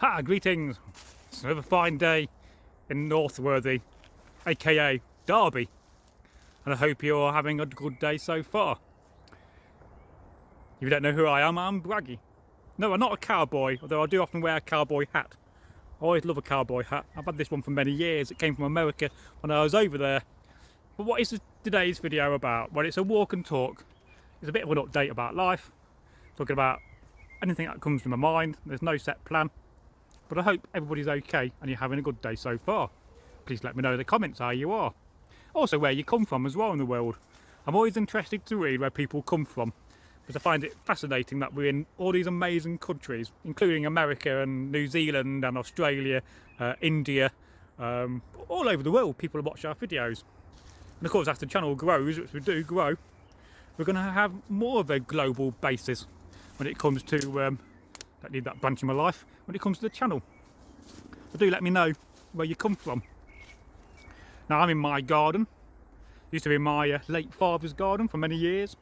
Ha! Greetings! It's another fine day in Northworthy, aka Derby, and I hope you're having a good day so far. If you don't know who I am, I'm Bragi. No, I'm not a cowboy, although I do often wear a cowboy hat. I always love a cowboy hat. I've had this one for many years. It came from America when I was over there. But what is today's video about? Well, it's a walk and talk. It's a bit of an update about life, talking about anything that comes to my mind. There's no set plan. But I hope everybody's okay and you're having a good day so far. Please let me know in the comments how you are. Also where you come from as well in the world. I'm always interested to read where people come from, because I find it fascinating that we're in all these amazing countries, including America and New Zealand and Australia, India, all over the world people watch our videos. And of course as the channel grows, which we do grow, we're going to have more of a global basis when it comes to don't need that branch in my life when it comes to the channel. So do let me know where you come from. Now I'm in my garden. Used to be my late father's garden for many years.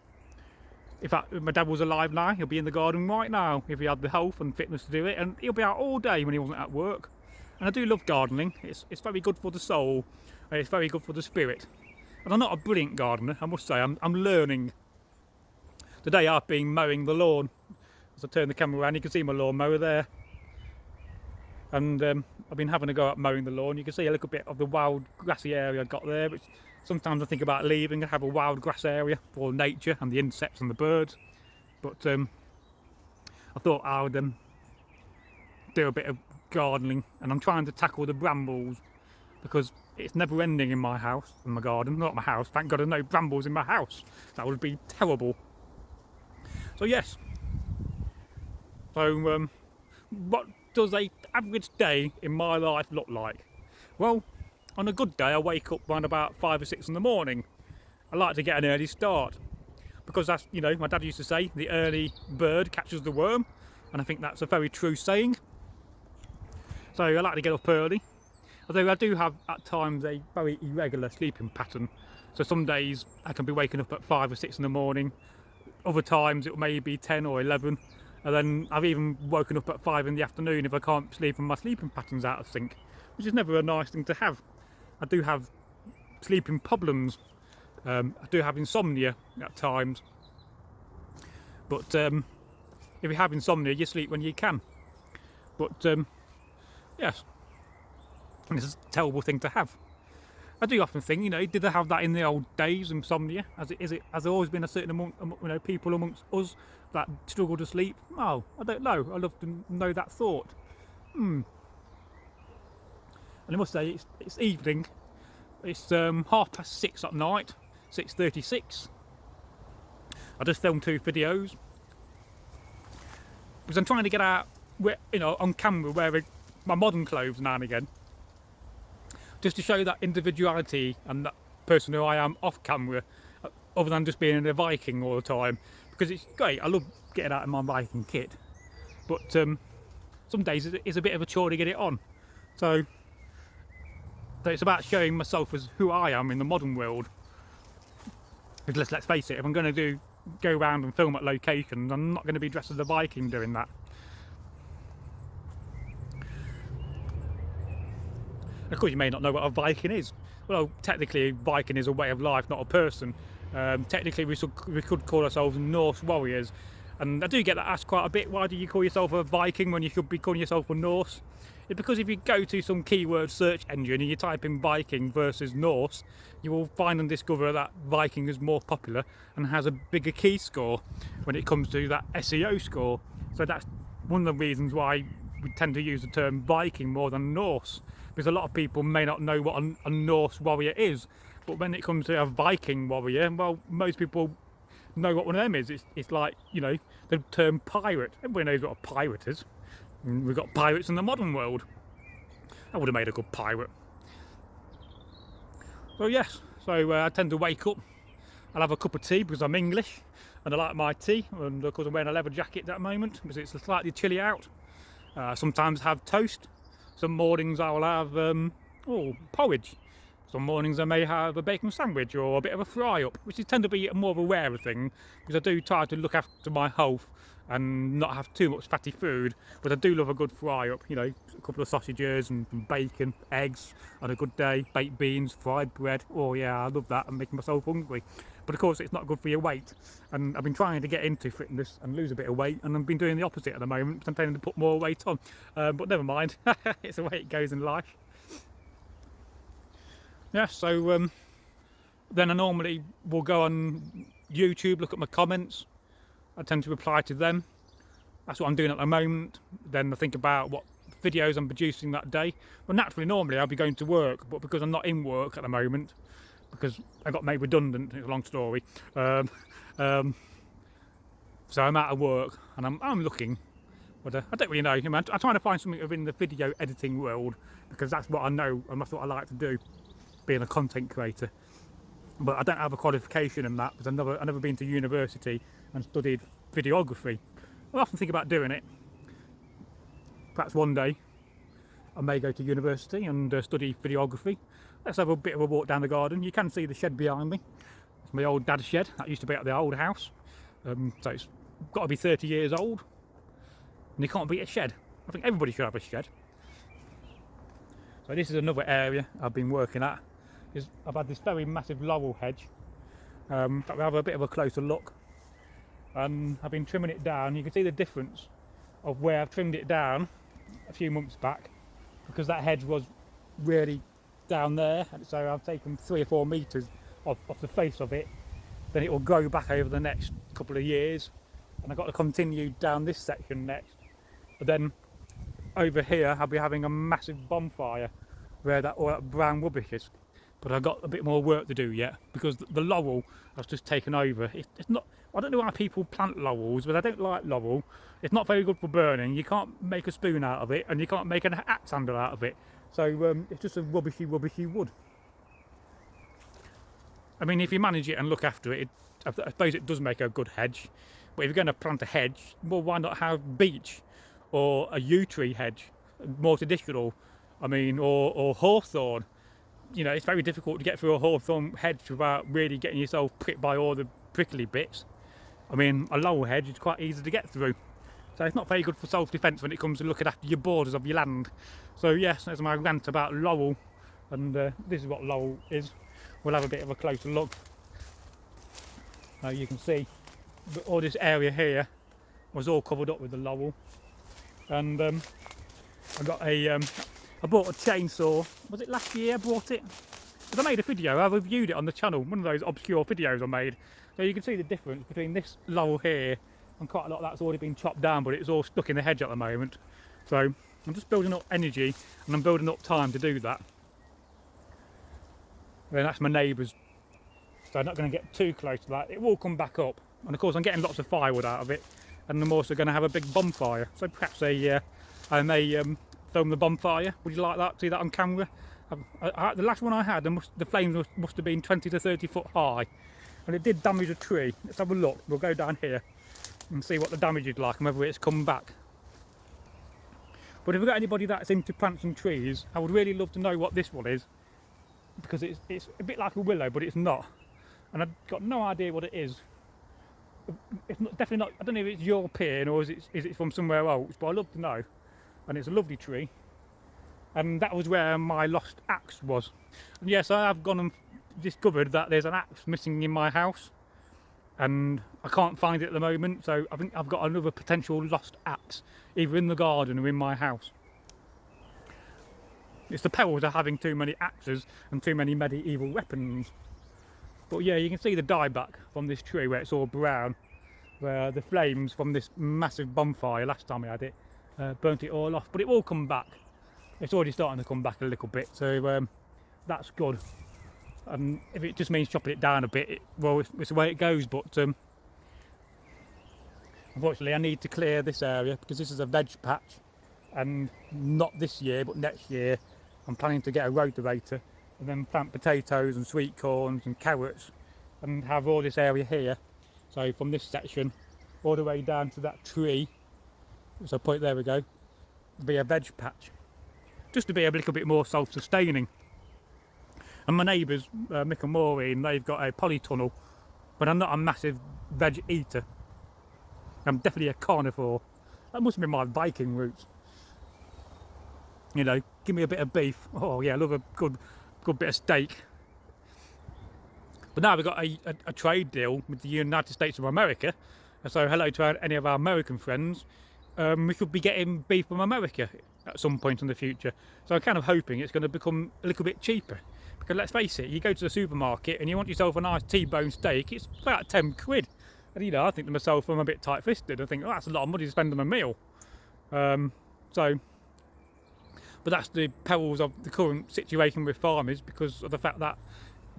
In fact, if my dad was alive now, he'll be in the garden right now if he had the health and fitness to do it, and he'll be out all day when he wasn't at work. And I do love gardening. It's very good for the soul, and it's very good for the spirit. And I'm not a brilliant gardener, I must say. I'm learning. Today I've been mowing the lawn. As I turn the camera around, you can see my lawnmower there. And I've been having a go at mowing the lawn. You can see a little bit of the wild grassy area I've got there, which sometimes I think about leaving and have a wild grass area for nature and the insects and the birds. But I thought I would do a bit of gardening, and I'm trying to tackle the brambles because it's never ending in my house, in my garden, not my house. Thank God there's no brambles in my house. That would be terrible. So yes. So what does an average day in my life look like? Well, on a good day I wake up around about 5 or 6 in the morning. I like to get an early start because that's, you know, my dad used to say the early bird catches the worm, and I think that's a very true saying. So I like to get up early, although I do have at times a very irregular sleeping pattern. So some days I can be waking up at 5 or 6 in the morning, other times it may be 10 or 11. And then I've even woken up at 5 in the afternoon if I can't sleep and my sleeping pattern's out of sync, which is never a nice thing to have. I do have sleeping problems. I do have insomnia at times. But if you have insomnia, you sleep when you can. But yes, and it's a terrible thing to have. I do often think, you know, did they have that in the old days, insomnia? Has there always been a certain amount, you know, people amongst us that struggle to sleep? Oh, I don't know. I'd love to know that thought. And I must say, it's evening. It's 6:30 at night, 6:36. I just filmed 2 videos because I'm trying to get out, you know, on camera wearing my modern clothes now and again, just to show that individuality and that person who I am off camera, other than just being a Viking all the time. Because it's great, I love getting out in my Viking kit, but some days it's a bit of a chore to get it on. So it's about showing myself as who I am in the modern world. Because let's face it, if I'm going to go around and film at locations, I'm not going to be dressed as a Viking doing that. Of course, you may not know what a Viking is. Well, technically, a Viking is a way of life, not a person. Technically, we could call ourselves Norse warriors. And I do get that asked quite a bit. Why do you call yourself a Viking when you should be calling yourself a Norse? It's because if you go to some keyword search engine and you type in Viking versus Norse, you will find and discover that Viking is more popular and has a bigger key score when it comes to that SEO score. So that's one of the reasons why we tend to use the term Viking more than Norse. Because a lot of people may not know what a Norse warrior is, but when it comes to a Viking warrior, well, most people know what one of them is. It's like, you know, the term pirate. Everybody knows what a pirate is. And we've got pirates in the modern world. I would have made a good pirate. So yes, so I tend to wake up, I'll have a cup of tea because I'm English and I like my tea, and of course I'm wearing a leather jacket at that moment because it's slightly chilly out. Sometimes have toast. Some mornings I'll have porridge. Some mornings I may have a bacon sandwich or a bit of a fry up, which is tend to be more of a rarer thing, because I do try to look after my health and not have too much fatty food. But I do love a good fry up, you know, a couple of sausages and bacon, eggs on a good day, baked beans, fried bread. Oh yeah, I love that. I'm making myself hungry. But of course it's not good for your weight, and I've been trying to get into fitness and lose a bit of weight, and I've been doing the opposite at the moment. I'm tending to put more weight on, but never mind. It's the way it goes in life. Yeah, so then I normally will go on YouTube, look at my comments. I tend to reply to them. That's what I'm doing at the moment. Then I think about what videos I'm producing that day. Well, naturally, normally I'll be going to work, but because I'm not in work at the moment, because I got made redundant, it's a long story. So I'm out of work, and I'm looking, but I don't really know. I'm trying to find something within the video editing world, because that's what I know and that's what I like to do, being a content creator. But I don't have a qualification in that, because I've never been to university and studied videography. I often think about doing it. Perhaps one day I may go to university and study videography. Let's have a bit of a walk down the garden. You can see the shed behind me. It's my old dad's shed. That used to be at the old house. So it's got to be 30 years old. And you can't beat a shed. I think everybody should have a shed. So this is another area I've been working at. I've had this very massive laurel hedge. But we'll have a bit of a closer look. And I've been trimming it down. You can see the difference of where I've trimmed it down a few months back, because that hedge was really down there, and so I've taken 3 or 4 metres off the face of it. Then it will grow back over the next couple of years, and I've got to continue down this section next. But then over here I'll be having a massive bonfire where all that brown rubbish is. But I've got a bit more work to do yet, because the laurel has just taken over. It's not, I don't know why people plant laurels, but I don't like laurel. It's not very good for burning. You can't make a spoon out of it, and you can't make an axe handle out of it. So it's just a rubbishy wood. I mean, if you manage it and look after it, I suppose it does make a good hedge. But if you're going to plant a hedge, well, why not have beech or a yew tree hedge, more traditional? I mean, or hawthorn. You know, it's very difficult to get through a hawthorn hedge without really getting yourself pricked by all the prickly bits. I mean, a laurel hedge is quite easy to get through. So it's not very good for self-defence when it comes to looking after your borders of your land. So yes, that's my rant about laurel, and this is what laurel is. We'll have a bit of a closer look. You can see all this area here was all covered up with the laurel, and I bought a chainsaw. Was it last year I bought it? Because I made a video, I reviewed it on the channel, one of those obscure videos I made. So you can see the difference between this laurel here, and quite a lot of that's already been chopped down, but it's all stuck in the hedge at the moment. So I'm just building up energy, and I'm building up time to do that. And that's my neighbours, so I'm not going to get too close to that. It will come back up, and of course I'm getting lots of firewood out of it, and I'm also going to have a big bonfire. So perhaps I may film the bonfire. Would you like that? See that on camera? The last one I had, the flames must have been 20 to 30 foot high, and it did damage a tree. Let's have a look. We'll go down here and see what the damage is like and whether it's come back. But if we've got anybody that's into plants and trees, I would really love to know what this one is, because it's a bit like a willow, but it's not, and I've got no idea what it is. It's definitely not. I don't know if it's European or is it from somewhere else, but I'd love to know. And it's a lovely tree, and that was where my lost axe was. And yes, I have gone and discovered that there's an axe missing in my house, and I can't find it at the moment. So I think I've got another potential lost axe, either in the garden or in my house. It's the perils of having too many axes and too many medieval weapons. But yeah, you can see the dieback from this tree where it's all brown, where the flames from this massive bonfire last time we had it burnt it all off. But it will come back. It's already starting to come back a little bit, so that's good. And if it just means chopping it down a bit, well, it's the way it goes. But unfortunately I need to clear this area, because this is a veg patch, and not this year but next year I'm planning to get a rotavator and then plant potatoes and sweet corns and carrots and have all this area here. So from this section all the way down to that tree, so point there we go, be a veg patch, just to be a little bit more self-sustaining. And my neighbours, Mick and Maureen, they've got a polytunnel, but I'm not a massive veg eater. I'm definitely a carnivore. That must have been my Viking roots. You know, give me a bit of beef. Oh yeah, I love a good bit of steak. But now we've got a trade deal with the United States of America. So hello to any of our American friends. We could be getting beef from America at some point in the future. So I'm kind of hoping it's going to become a little bit cheaper. Because let's face it, you go to the supermarket and you want yourself a nice T-bone steak, it's about 10 quid. And you know, I think to myself, I'm a bit tight-fisted. I think, oh, that's a lot of money to spend on a meal. But that's the perils of the current situation with farmers, because of the fact that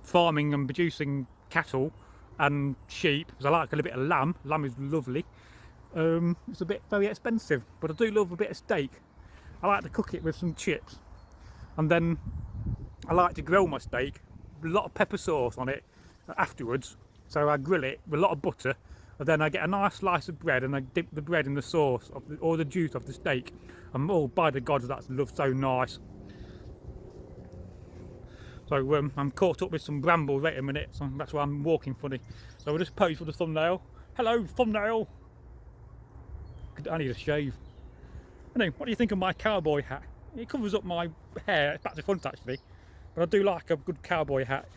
farming and producing cattle and sheep, because I like a little bit of lamb. Lamb is lovely. It's a bit very expensive, but I do love a bit of steak. I like to cook it with some chips, and then I like to grill my steak with a lot of pepper sauce on it afterwards. So I grill it with a lot of butter, and then I get a nice slice of bread and I dip the bread in the sauce or the juice of the steak. And oh, by the gods, that's so nice. So I'm caught up with some brambles right in a minute, so that's why I'm walking funny. So we'll just pose for the thumbnail. Hello, thumbnail. I need a shave. Anyway, what do you think of my cowboy hat? It covers up my hair, it's back to front actually, but I do like a good cowboy hat.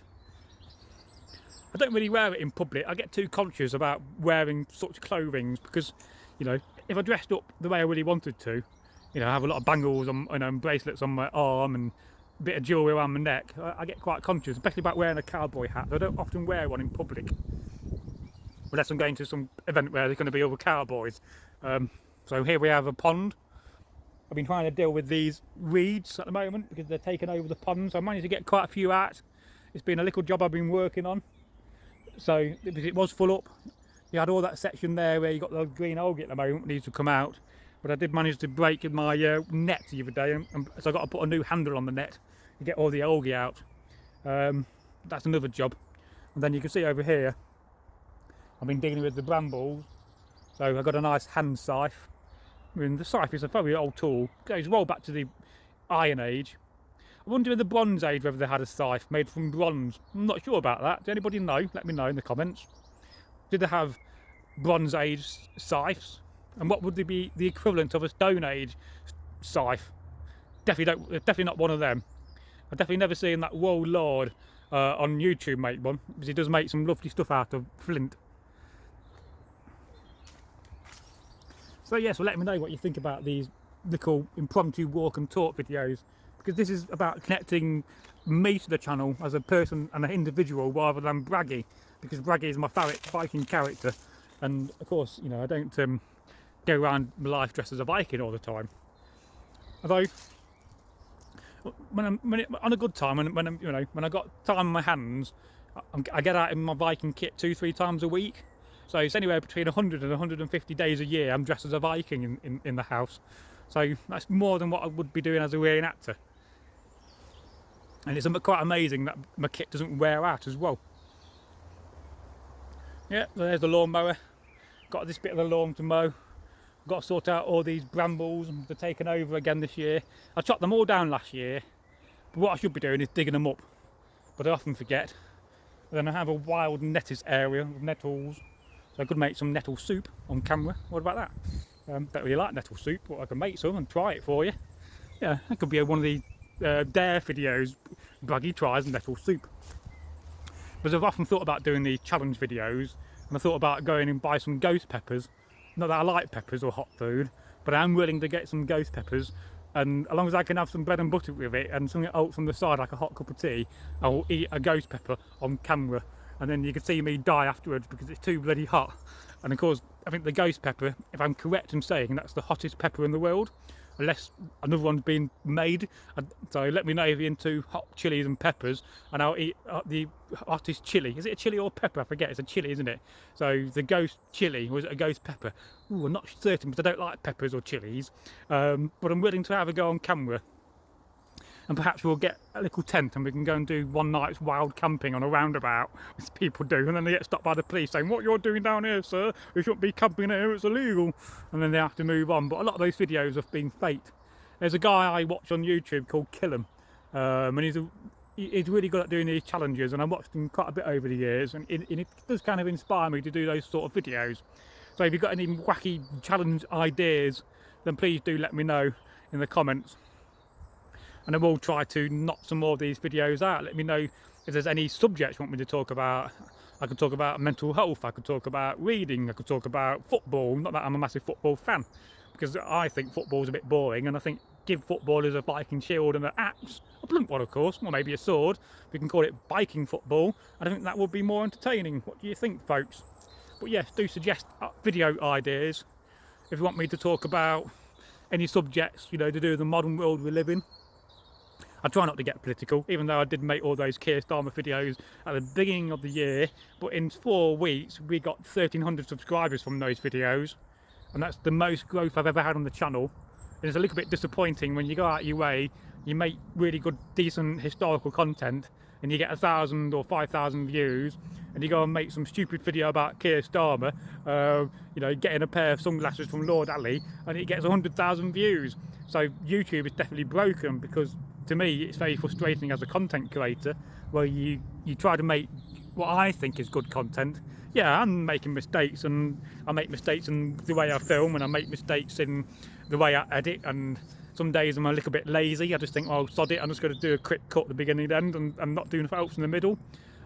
I don't really wear it in public. I get too conscious about wearing such clothing because, you know, if I dressed up the way I really wanted to, you know, I have a lot of bangles on, you know, bracelets on my arm and a bit of jewellery around my neck, I get quite conscious, especially about wearing a cowboy hat. I don't often wear one in public, unless I'm going to some event where there's going to be other cowboys. So here we have a pond. I've been trying to deal with these reeds at the moment because they're taking over the pond, so I managed to get quite a few out. It's been a little job I've been working on. So because it was full up, you had all that section there where you got the green algae at the moment needs to come out, but I did manage to break my net the other day, and so I got to put a new handle on the net to get all the algae out. That's another job. And then you can see over here I've been dealing with the brambles, so I've got a nice hand scythe. I mean, the scythe is a very old tool, it goes well back to the Iron Age. I wonder in the Bronze Age whether they had a scythe made from bronze. I'm not sure about that. Does anybody know? Let me know in the comments. Did they have Bronze Age scythes? And what would they be the equivalent of a Stone Age scythe? Definitely not one of them. I've definitely never seen that Woe Lord on YouTube make one, because he does make some lovely stuff out of flint. So yes, well, let me know what you think about these little impromptu walk and talk videos, because this is about connecting me to the channel as a person and an individual rather than Bragi, because Bragi is my favourite Viking character, and of course, you know, I don't go around my life dressed as a Viking all the time. Although, on a good time, when I got time on my hands, I get out in my Viking kit 2-3 times a week. So it's anywhere between 100 and 150 days a year I'm dressed as a Viking in the house. So that's more than what I would be doing as a re-enactor. And it's quite amazing that my kit doesn't wear out as well. Yeah, there's the lawnmower. Got this bit of the lawn to mow. Got to sort out all these brambles, they're taken over again this year. I chopped them all down last year, but what I should be doing is digging them up. But I often forget. And then I have a wild lettuce area of nettles. So I could make some nettle soup on camera. What about that? Don't really like nettle soup, but I can make some and try it for you. Yeah, that could be one of the dare videos. Bragi tries nettle soup. Because I've often thought about doing these challenge videos, and I thought about going and buy some ghost peppers. Not that I like peppers or hot food, but I am willing to get some ghost peppers, and as long as I can have some bread and butter with it and something else on the side like a hot cup of tea, I will eat a ghost pepper on camera. And then you can see me die afterwards because it's too bloody hot. And of course, I think the ghost pepper, if I'm correct in saying, that's the hottest pepper in the world, unless another one's been made. So let me know if you're into hot chilies and peppers, and I'll eat the hottest chili. Is it a chili or pepper? I forget, it's a chili, isn't it? So the ghost chili, or is it a ghost pepper? Ooh, I'm not certain, because I don't like peppers or chilies. But I'm willing to have a go on camera. And perhaps we'll get a little tent and we can go and do one night's wild camping on a roundabout, as people do, and then they get stopped by the police saying, "What you're doing down here, sir? You shouldn't be camping here, it's illegal." And then they have to move on. But a lot of those videos have been faked. There's a guy I watch on YouTube called Kill 'Em, and he's really good at doing these challenges, and I've watched him quite a bit over the years, and it does kind of inspire me to do those sort of videos. So if you've got any wacky challenge ideas, then please do let me know in the comments, and I will try to knock some more of these videos out. Let me know if there's any subjects you want me to talk about. I could talk about mental health, I could talk about reading, I could talk about football. Not that I'm a massive football fan, because I think football's a bit boring, and I think give footballers a Viking shield and an axe, a blunt one of course, or maybe a sword. We can call it Viking football. I think that would be more entertaining. What do you think, folks? But yes, do suggest video ideas if you want me to talk about any subjects, you know, to do with the modern world we live in. I try not to get political, even though I did make all those Keir Starmer videos at the beginning of the year, but in 4 weeks we got 1,300 subscribers from those videos, and that's the most growth I've ever had on the channel. And it's a little bit disappointing when you go out your way, you make really good, decent historical content, and you get 1,000 or 5,000 views, and you go and make some stupid video about Keir Starmer, you know, getting a pair of sunglasses from Lord Ali, and it gets 100,000 views. So YouTube is definitely broken, because to me it's very frustrating as a content creator, where you try to make what I think is good content. Yeah, I'm making mistakes, and I make mistakes in the way I film, and I make mistakes in the way I edit, and some days I'm a little bit lazy. I just think, oh, sod it, I'm just going to do a quick cut at the beginning and end, and not doing anything else in the middle.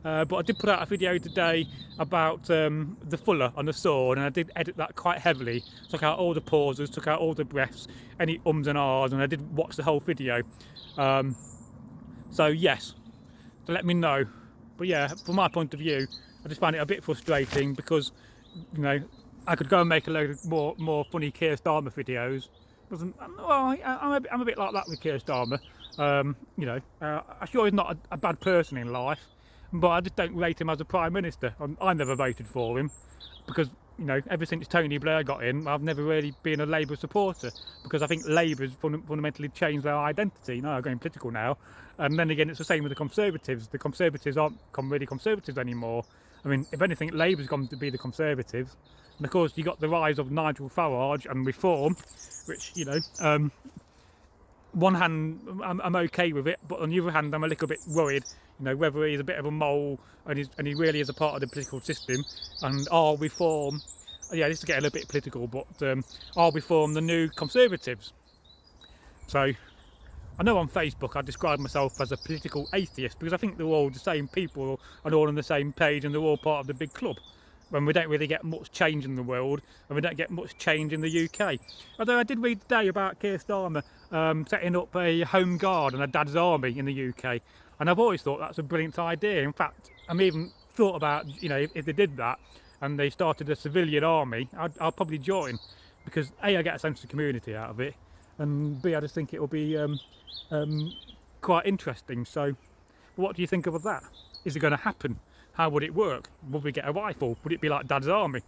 But I did put out a video today about the fuller on the sword, and I did edit that quite heavily. Took out all the pauses, took out all the breaths, any ums and ahs, and I did watch the whole video. So yes, so let me know. But yeah, from my point of view, I just find it a bit frustrating, because, you know, I could go and make a load of more funny Keir Starmer videos. Well, I'm a bit like that with Keir Starmer. You know, I'm sure he's not a bad person in life, but I just don't rate him as a Prime Minister. I never voted for him, because, you know, ever since Tony Blair got in, I've never really been a Labour supporter, because I think Labour's fundamentally changed their identity. No, I'm going political now. And then again, it's the same with the Conservatives. The Conservatives aren't really Conservatives anymore. I mean, if anything, Labour's gone to be the Conservatives. And of course, you got the rise of Nigel Farage and Reform, which, you know, one hand I'm okay with it, but on the other hand I'm a little bit worried, you know, whether he's a bit of a mole and he really is a part of the political system, and are Reform, yeah, this is getting a little bit political, but are Reform the new Conservatives? So I know on Facebook I describe myself as a political atheist, because I think they're all the same people and all on the same page, and they're all part of the big club, when we don't really get much change in the world, and we don't get much change in the UK. Although I did read today about Keir Starmer setting up a home guard and a dad's army in the UK, and I've always thought that's a brilliant idea. In fact, I've even thought about, you know, if they did that and they started a civilian army, I'll probably join, because A, I get a sense of community out of it, and B, I just think it will be quite interesting. So what do you think of that? Is it going to happen? How would it work? Would we get a rifle? Would it be like Dad's army?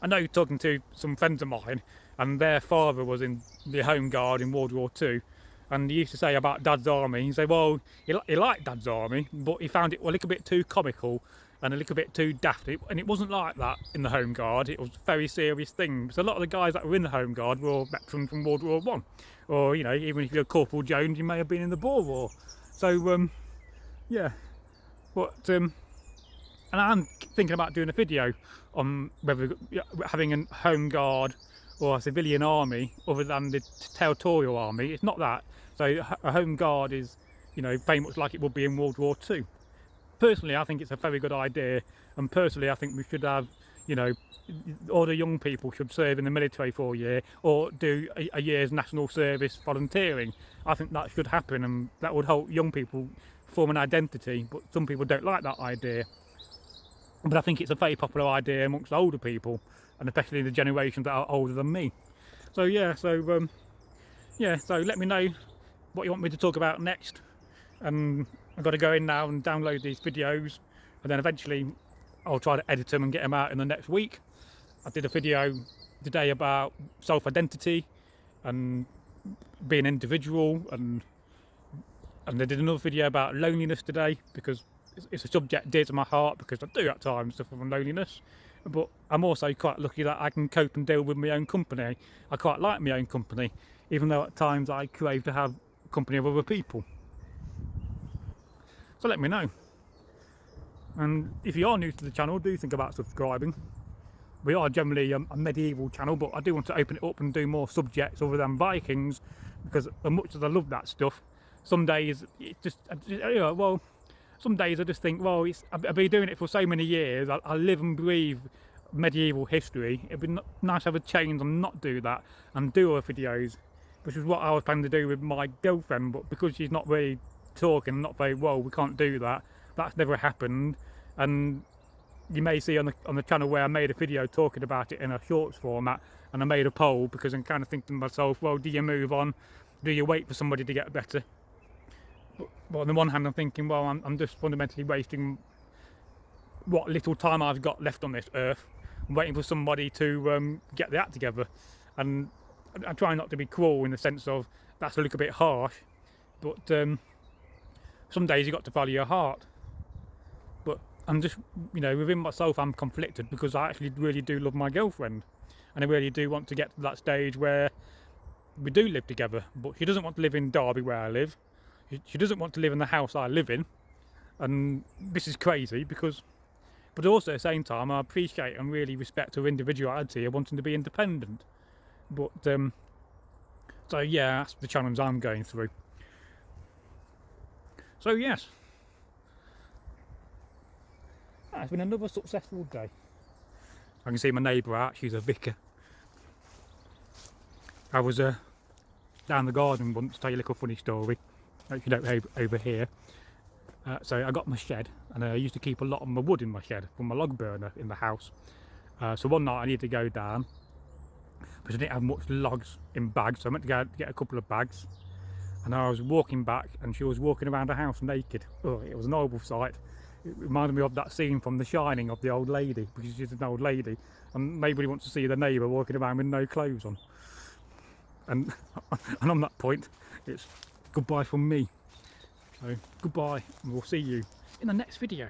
I know, talking to some friends of mine, and their father was in the Home Guard in World War II, and he used to say about Dad's army, he said, well, he liked Dad's army, but he found it a little bit too comical and a little bit too daft. And it wasn't like that in the Home Guard. It was a very serious thing. So a lot of the guys that were in the Home Guard were all veterans from World War I, or, you know, even if you're Corporal Jones, you may have been in the Boer War. So yeah, but and I'm thinking about doing a video on whether having a home guard or a civilian army other than the territorial army. It's not that. So a home guard is, you know, very much like it would be in World War II. Personally, I think it's a very good idea, and personally I think we should have, you know, all the young people should serve in the military for a year, or do a year's national service volunteering. I think that should happen, and that would help young people form an identity, but some people don't like that idea. But I think it's a very popular idea amongst older people, and especially the generations that are older than me. So yeah, so let me know what you want me to talk about next. And I've got to go in now and download these videos, and then eventually I'll try to edit them and get them out in the next week. I did a video today about self-identity and being an individual, and I did another video about loneliness today, because it's a subject dear to my heart, because I do at times suffer from loneliness. But I'm also quite lucky that I can cope and deal with my own company. I quite like my own company, even though at times I crave to have company of other people. So let me know. And if you are new to the channel, do think about subscribing. We are generally a medieval channel, but I do want to open it up and do more subjects other than Vikings, because as much as I love that stuff, some days it just, well, some days I just think, well, I've been doing it for so many years, I live and breathe medieval history. It'd be nice to have a change and not do that and do other videos, which is what I was planning to do with my girlfriend, but because she's not really talking, not very well, we can't do that. That's never happened. And you may see on the channel where I made a video talking about it in a shorts format, and I made a poll because I'm kind of thinking to myself, well, do you move on? Do you wait for somebody to get better? But on the one hand, I'm thinking, well, I'm just fundamentally wasting what little time I've got left on this earth. I'm waiting for somebody to get the act together. And I try not to be cruel in the sense of that's a little bit harsh, but some days you've got to follow your heart. But I'm just, within myself, I'm conflicted because I actually really do love my girlfriend, and I really do want to get to that stage where we do live together. But she doesn't want to live in Derby where I live. She doesn't want to live in the house I live in, and this is crazy because, but also at the same time, I appreciate and really respect her individuality of wanting to be independent. But so yeah, that's the challenge I'm going through. So yes, it's been another successful day. I can see my neighbour out, she's a vicar. I was down the garden once, to tell you a little funny story, if you don't over here. So I got my shed, and I used to keep a lot of my wood in my shed from my log burner in the house. So one night I needed to go down, but I didn't have much logs in bags, so I went to go get a couple of bags. And I was walking back, and she was walking around the house naked. Oh, it was an horrible sight. It reminded me of that scene from The Shining of the old lady, because she's an old lady, and nobody wants to see the neighbour walking around with no clothes on. And on that point, it's goodbye from me. So goodbye, and we'll see you in the next video.